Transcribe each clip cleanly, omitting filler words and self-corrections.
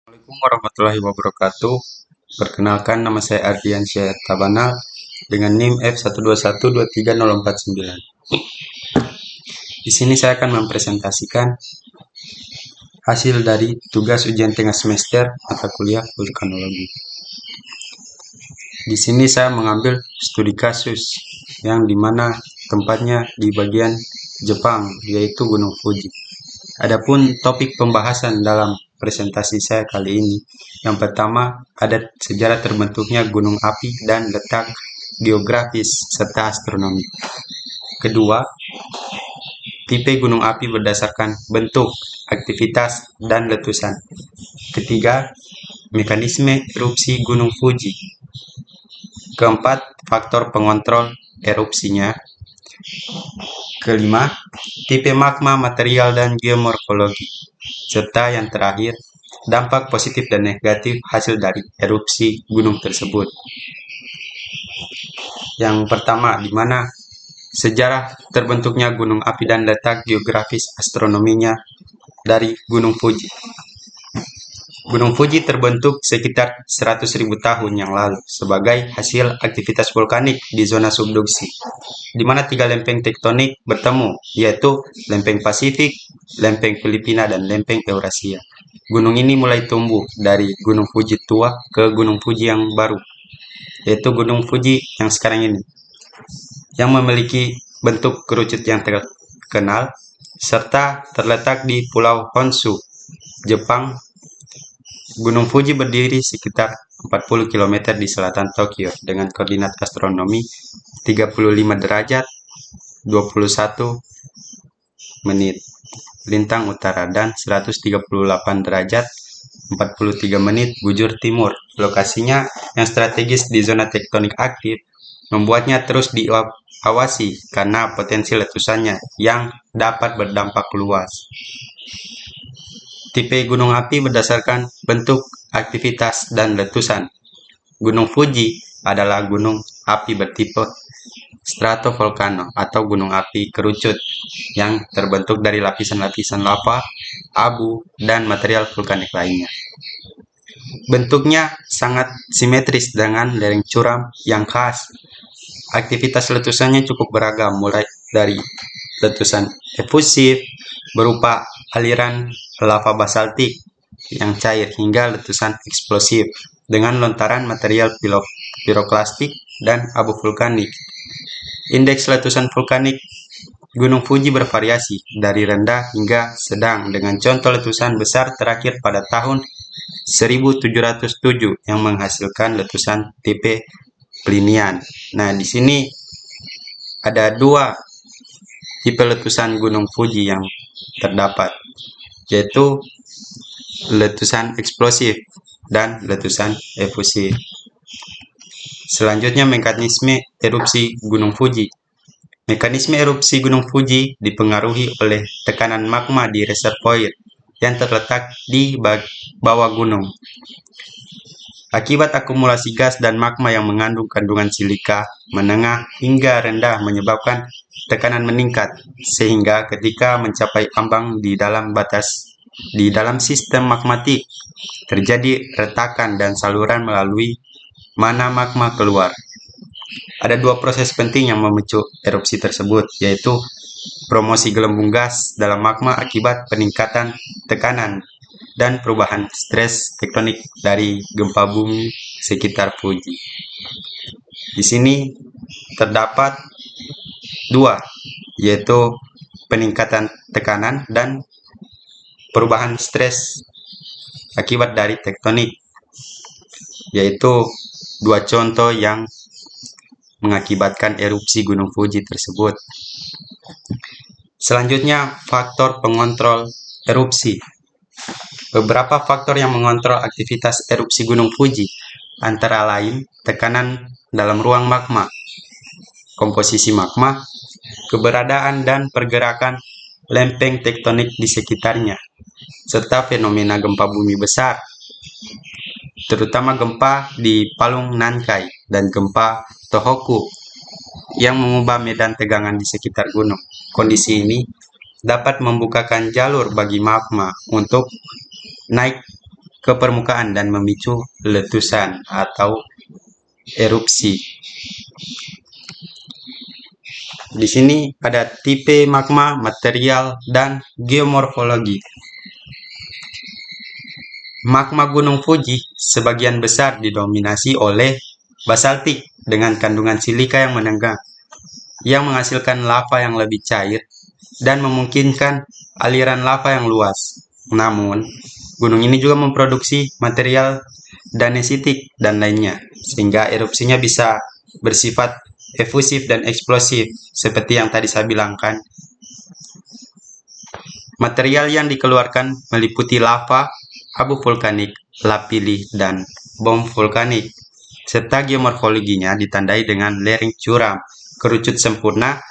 Assalamualaikum warahmatullahi wabarakatuh. Perkenalkan, nama saya Ardiansyah Tabanal dengan NIM F121230049. Di sini saya akan mempresentasikan hasil dari tugas ujian tengah semester mata kuliah vulkanologi. Di sini saya mengambil studi kasus yang dimana tempatnya di bagian Jepang, yaitu Gunung Fuji. Adapun topik pembahasan dalam presentasi saya kali ini, yang pertama ada sejarah terbentuknya gunung api dan letak geografis serta astronomi. Kedua, tipe gunung api berdasarkan bentuk, aktivitas, dan letusan. Ketiga, mekanisme erupsi Gunung Fuji. Keempat, faktor pengontrol erupsinya. Kelima, tipe magma, material, dan geomorfologi. Serta yang terakhir, dampak positif dan negatif hasil dari erupsi gunung tersebut. Yang pertama, di mana sejarah terbentuknya gunung api dan letak geografis astronominya dari Gunung Fuji. Gunung Fuji terbentuk sekitar 100.000 tahun yang lalu sebagai hasil aktivitas vulkanik di zona subduksi, di mana 3 lempeng tektonik bertemu, yaitu lempeng Pasifik, lempeng Filipina, dan lempeng Eurasia. Gunung ini mulai tumbuh dari Gunung Fuji tua ke Gunung Fuji yang baru, yaitu Gunung Fuji yang sekarang ini, yang memiliki bentuk kerucut yang terkenal, serta terletak di Pulau Honshu, Jepang. Gunung Fuji berdiri sekitar 40 km di selatan Tokyo dengan koordinat astronomi 35 derajat 21 menit lintang utara dan 138 derajat 43 menit bujur timur. Lokasinya yang strategis di zona tektonik aktif membuatnya terus diawasi karena potensi letusannya yang dapat berdampak luas. Tipe gunung api berdasarkan bentuk, aktivitas, dan letusan. Gunung Fuji adalah gunung api bertipe stratovolcano atau gunung api kerucut yang terbentuk dari lapisan-lapisan lava, abu, dan material vulkanik lainnya. Bentuknya sangat simetris dengan lereng curam yang khas. Aktivitas letusannya cukup beragam, mulai dari letusan efusif berupa aliran lava basaltik yang cair hingga letusan eksplosif dengan lontaran material piroklastik dan abu vulkanik. Indeks letusan vulkanik Gunung Fuji bervariasi dari rendah hingga sedang, dengan contoh letusan besar terakhir pada tahun 1707 yang menghasilkan letusan tipe Plinian. Nah, di sini ada 2 tipe letusan Gunung Fuji yang terdapat, yaitu letusan eksplosif dan letusan efusif. Selanjutnya, mekanisme erupsi Gunung Fuji. Mekanisme erupsi Gunung Fuji dipengaruhi oleh tekanan magma di reservoir yang terletak di bawah gunung. Akibat akumulasi gas dan magma yang mengandung kandungan silika menengah hingga rendah menyebabkan tekanan meningkat, sehingga ketika mencapai ambang di dalam sistem magmatik, terjadi retakan dan saluran melalui mana magma keluar. Ada 2 proses penting yang memicu erupsi tersebut, yaitu promosi gelembung gas dalam magma akibat peningkatan tekanan dan perubahan stres tektonik dari gempa bumi sekitar Fuji. Di sini terdapat 2, yaitu peningkatan tekanan dan perubahan stres akibat dari tektonik, yaitu 2 contoh yang mengakibatkan erupsi Gunung Fuji tersebut. Selanjutnya, faktor pengontrol erupsi. Beberapa faktor yang mengontrol aktivitas erupsi Gunung Fuji antara lain tekanan dalam ruang magma, komposisi magma, keberadaan dan pergerakan lempeng tektonik di sekitarnya, serta fenomena gempa bumi besar, terutama gempa di Palung Nankai dan gempa Tohoku yang mengubah medan tegangan di sekitar gunung. Kondisi ini dapat membukakan jalur bagi magma untuk naik ke permukaan dan memicu letusan atau erupsi. Di sini ada tipe magma, material, dan geomorfologi. Magma Gunung Fuji sebagian besar didominasi oleh basaltik dengan kandungan silika yang menengah, yang menghasilkan lava yang lebih cair dan memungkinkan aliran lava yang luas. Namun, gunung ini juga memproduksi material danesitik dan lainnya, sehingga erupsinya bisa bersifat efusif dan eksplosif, seperti yang tadi saya bilangkan. Material yang dikeluarkan meliputi lava, abu vulkanik, lapilli, dan bom vulkanik, serta geomorfologinya ditandai dengan lereng curam, kerucut sempurna,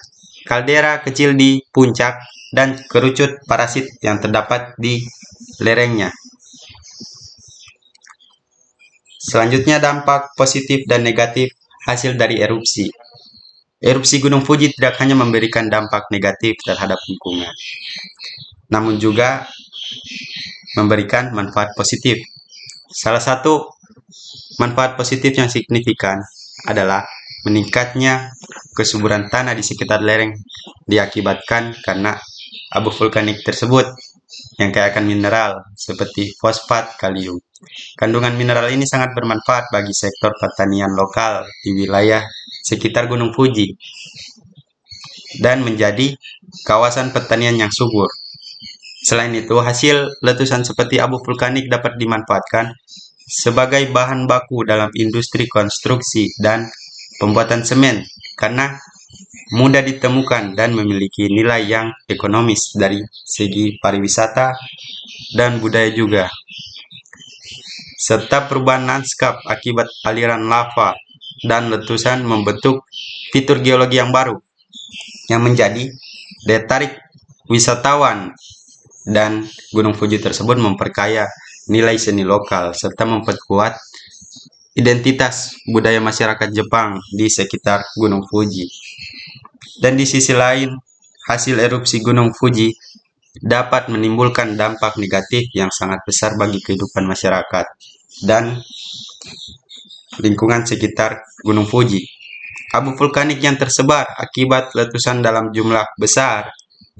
kaldera kecil di puncak, dan kerucut parasit yang terdapat di lerengnya. Selanjutnya, dampak positif dan negatif hasil dari erupsi. Erupsi Gunung Fuji tidak hanya memberikan dampak negatif terhadap lingkungan, namun juga memberikan manfaat positif. Salah satu manfaat positif yang signifikan adalah meningkatnya kesuburan tanah di sekitar lereng diakibatkan karena abu vulkanik tersebut yang kaya akan mineral seperti fosfat kalium. Kandungan mineral ini sangat bermanfaat bagi sektor pertanian lokal di wilayah sekitar Gunung Fuji dan menjadi kawasan pertanian yang subur. Selain itu, hasil letusan seperti abu vulkanik dapat dimanfaatkan sebagai bahan baku dalam industri konstruksi dan pembuatan semen karena mudah ditemukan dan memiliki nilai yang ekonomis dari segi pariwisata dan budaya juga. Serta perubahan lanskap akibat aliran lava dan letusan membentuk fitur geologi yang baru yang menjadi daya tarik wisatawan, dan Gunung Fuji tersebut memperkaya nilai seni lokal serta memperkuat identitas budaya masyarakat Jepang di sekitar Gunung Fuji. Dan di sisi lain, hasil erupsi Gunung Fuji dapat menimbulkan dampak negatif yang sangat besar bagi kehidupan masyarakat dan lingkungan sekitar Gunung Fuji. Abu vulkanik yang tersebar akibat letusan dalam jumlah besar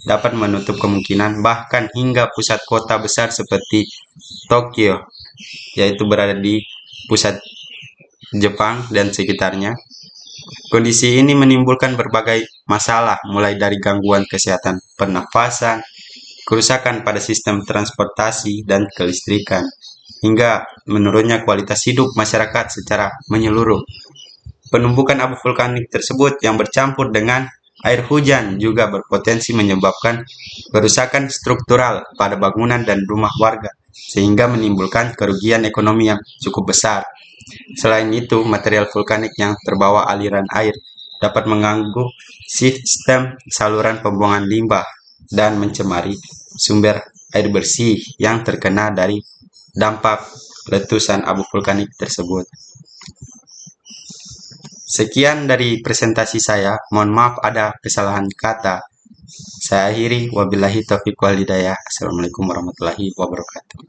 dapat menutup kemungkinan bahkan hingga pusat kota besar seperti Tokyo, yaitu berada di pusat Jepang dan sekitarnya. Kondisi ini menimbulkan berbagai masalah, mulai dari gangguan kesehatan pernafasan, kerusakan pada sistem transportasi dan kelistrikan, hingga menurunnya kualitas hidup masyarakat secara menyeluruh. Penumbukan abu vulkanik tersebut yang bercampur dengan air hujan juga berpotensi menyebabkan kerusakan struktural pada bangunan dan rumah warga, sehingga menimbulkan kerugian ekonomi yang cukup besar. Selain itu, material vulkanik yang terbawa aliran air dapat mengganggu sistem saluran pembuangan limbah dan mencemari sumber air bersih yang terkena dari dampak letusan abu vulkanik tersebut. Sekian dari presentasi saya, mohon maaf ada kesalahan kata. Saya akhiri, wabillahi taufiq wal hidayah. Assalamualaikum warahmatullahi wabarakatuh.